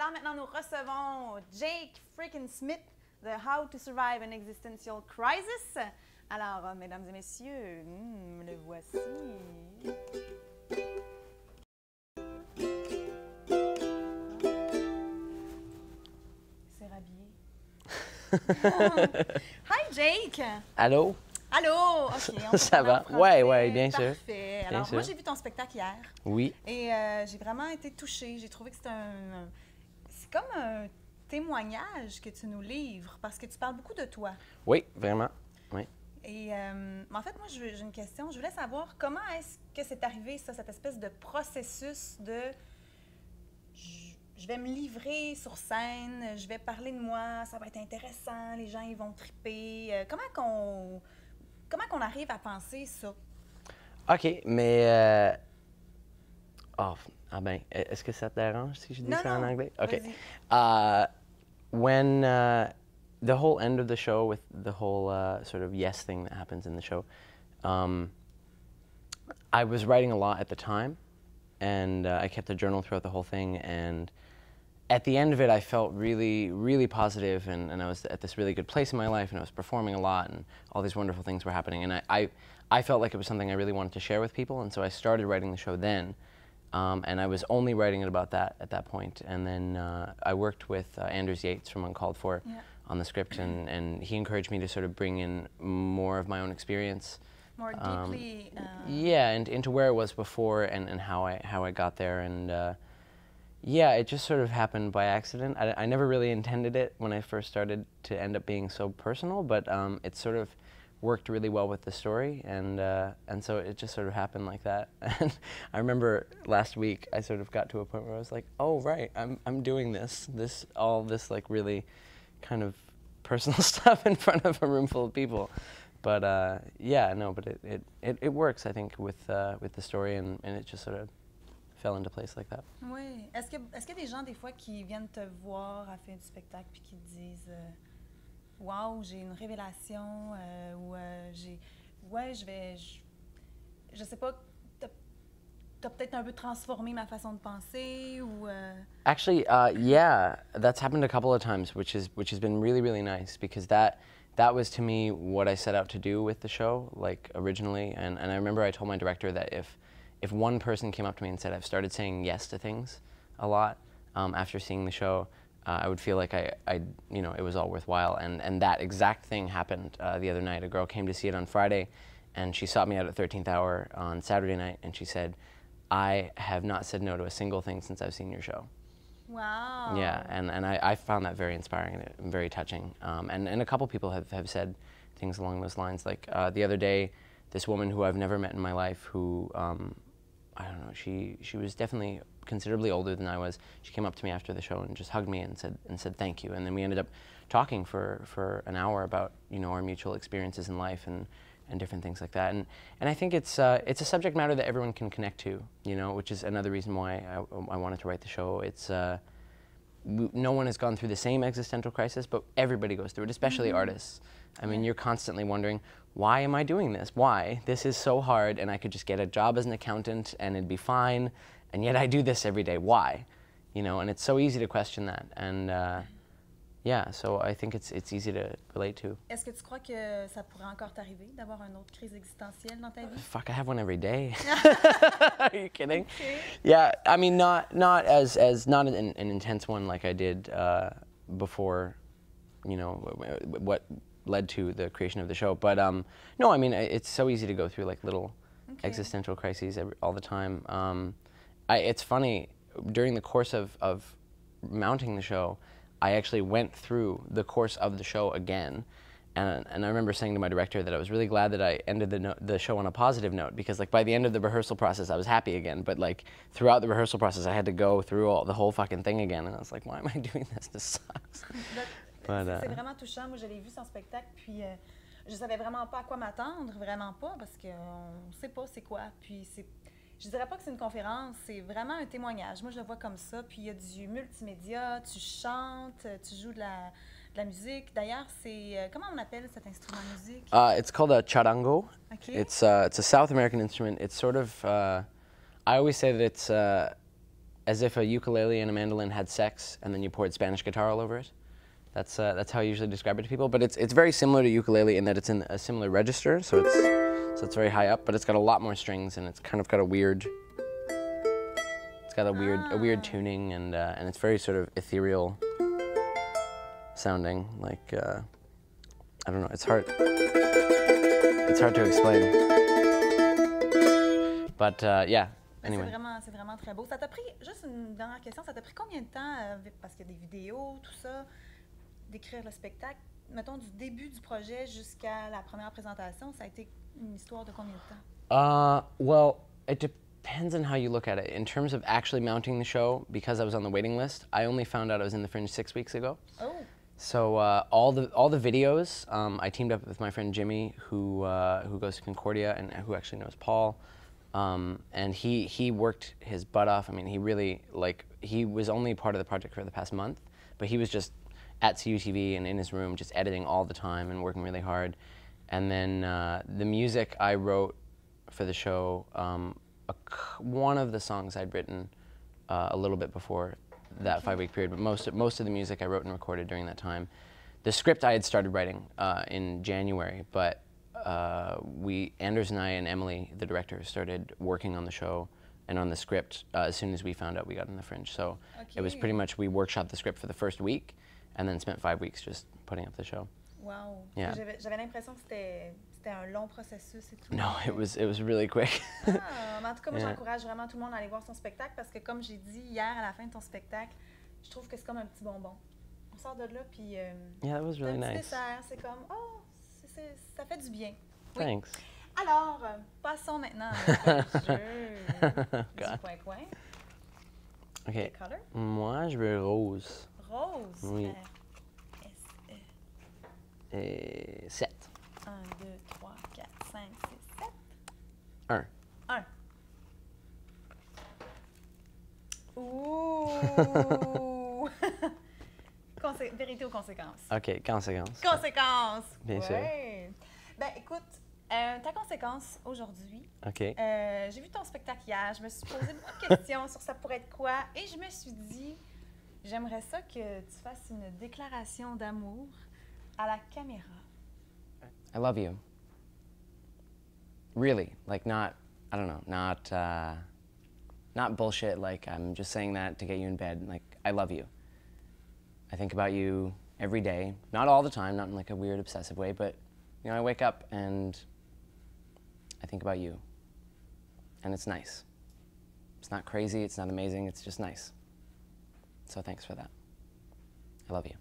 Alors maintenant, nous recevons Jake Freekin Smith de How to Survive an Existential Crisis. Alors, mesdames et messieurs, le voici. C'est rhabillé. Hi Jake! Allô? Allô! OK, on peut Ça va? Ouais, bien sûr. Parfait. Alors, moi, j'ai vu ton spectacle hier. Oui. Et j'ai vraiment été touchée. J'ai trouvé que c'est comme un témoignage que tu nous livres parce que tu parles beaucoup de toi. Oui, vraiment. Oui. Et en fait, moi, j'ai une question. Je voulais savoir comment est-ce que c'est arrivé, ça, cette espèce de processus de je vais me livrer sur scène, je vais parler de moi, ça va être intéressant, les gens ils vont triper. Comment qu'on arrive à penser ça? OK, mais... ben, est-ce que ça te dérange si je dis ça en anglais? OK. When the whole end of the show with the whole sort of yes thing that happens in the show, I was writing a lot at the time, and I kept a journal throughout the whole thing, and at the end of it, I felt really, really positive, and I was at this really good place in my life, and I was performing a lot, and all these wonderful things were happening, and I felt like it was something I really wanted to share with people, and so I started writing the show then, and I was only writing it about that at that point, and then I worked with Anders Yates from Uncalled For on the script, and he encouraged me to sort of bring in more of my own experience. More deeply. Yeah, and into where it was before, and how I got there, and yeah, it just sort of happened by accident. I never really intended it when I first started to end up being so personal, but it sort of worked really well with the story, and so it just sort of happened like that. And I remember last week I sort of got to a point where I was like, oh right, I'm doing this like really kind of personal stuff in front of a room full of people. But yeah, no, but it works, I think, with the story, and it just sort of fell into place like that. Oui. Est-ce qu'il y a des gens, des fois, qui viennent te voir à la fin du spectacle puis qui te disent wow, j'ai une révélation, ou je sais pas, t'as peut-être un peu transformé ma façon de penser, ou... Actually, yeah, that's happened a couple of times, which has been really, really nice, because that was to me what I set out to do with the show, like originally, and I remember I told my director that if one person came up to me and said, I've started saying yes to things a lot after seeing the show, I would feel like it was all worthwhile. And that exact thing happened the other night. A girl came to see it on Friday, and she sought me out at 13th hour on Saturday night, and she said, I have not said no to a single thing since I've seen your show. Wow. Yeah, and I found that very inspiring and very touching. And a couple people have said things along those lines. Like the other day, this woman who I've never met in my life, who I don't know, she was definitely considerably older than I was. She came up to me after the show and just hugged me and said thank you. And then we ended up talking for an hour about, you know, our mutual experiences in life and different things like that. And I think it's a subject matter that everyone can connect to, you know, which is another reason why I wanted to write the show. It's no one has gone through the same existential crisis, but everybody goes through it, especially artists. I mean, you're constantly wondering, why am I doing this? Why? This is so hard, and I could just get a job as an accountant and it'd be fine, and yet I do this every day. Why? You know, and it's so easy to question that. And yeah, so I think it's easy to relate to. Est-ce que tu crois que ça pourrait encore t'arriver d'avoir une autre crise existentielle dans ta vie? Fuck, I have one every day. Are you kidding? Okay. Yeah, I mean, not not an intense one like I did before, you know, what led to the creation of the show. But no, I mean, it's so easy to go through like little existential crises all the time. It's funny, during the course of mounting the show, I actually went through the course of the show again, and I remember saying to my director that I was really glad that I ended the show on a positive note, because like by the end of the rehearsal process I was happy again, but like throughout the rehearsal process I had to go through the whole fucking thing again, and I was like, why am I doing this? This sucks. C'est vraiment touchant. Moi, je l'ai vu son spectacle, puis je savais vraiment pas à quoi m'attendre, vraiment pas, parce qu'on sait pas c'est quoi. Puis je dirais pas que c'est une conférence, c'est vraiment un témoignage. Moi, je le vois comme ça. Puis il y a du multimédia, tu chantes, tu joues de la musique. D'ailleurs, c'est comment on appelle cet instrument de musique? It's called a charango. Okay. It's a South American instrument. It's sort of I always say that as if a ukulele and a mandolin had sex, and then you poured Spanish guitar all over it. That's how I usually describe it to people. But it's very similar to ukulele in that it's in a similar register, so it's very high up, but it's got a lot more strings, and it's kind of got a weird. It's got a weird tuning, and it's very sort of ethereal sounding. Like I don't know. It's hard. It's hard to explain. But yeah. Anyway. C'est vraiment très beau. Ça t'a pris, juste une dernière question, ça t'a pris combien de temps, parce qu'il y a des vidéos, tout ça, d'écrire le spectacle? Mettons, du début du projet jusqu'à la première présentation, ça a été une histoire de combien de temps? Well, it depends on how you look at it. In terms of actually mounting the show, because I was on the waiting list, I only found out I was in the Fringe 6 weeks ago. Oh. So all the videos, I teamed up with my friend Jimmy, who goes to Concordia and who actually knows Paul. And he worked his butt off. I mean, he really, he was only part of the project for the past month, but he was just at CUTV and in his room just editing all the time and working really hard. And then the music I wrote for the show, one of the songs I'd written a little bit before that 5-week period, but most of the music I wrote and recorded during that time. The script I had started writing in January, but Anders and I and Emily, the director, started working on the show and on the script as soon as we found out we got in the Fringe. So it was pretty much, we workshopped the script for the first week and then spent 5 weeks just putting up the show. Wow. Yeah. J'avais l'impression que c'était un long processus et tout. No, it was really quick. Mais en tout cas, moi, j'encourage vraiment tout le monde à aller voir son spectacle parce que, comme j'ai dit hier à la fin de ton spectacle, je trouve que c'est comme un petit bonbon. On sort de là, puis yeah, that was really nice. Dessert, c'est comme, oh, ça fait du bien. Oui. Thanks. Alors, passons maintenant à notre jeu du coin-coin. OK. Quel color? Moi, je veux rose. Rose. Oui. S-E. Et 7. 1, 2, 3, 4, 5, 6, 7. 1. 1. Ouh! Vérité ou conséquence? OK, conséquence. Conséquence! Bien sûr. Ben, écoute, ta conséquence aujourd'hui, OK. j'ai vu ton spectacle hier, je me suis posé beaucoup de questions sur ça pourrait être quoi, et je me suis dit, j'aimerais ça que tu fasses une déclaration d'amour à la caméra. I love you. Really, like not bullshit, like I'm just saying that to get you in bed. Like, I love you. I think about you every day. Not all the time, not in like a weird obsessive way, but you know, I wake up and I think about you. And it's nice. It's not crazy, it's not amazing, it's just nice. So thanks for that. I love you.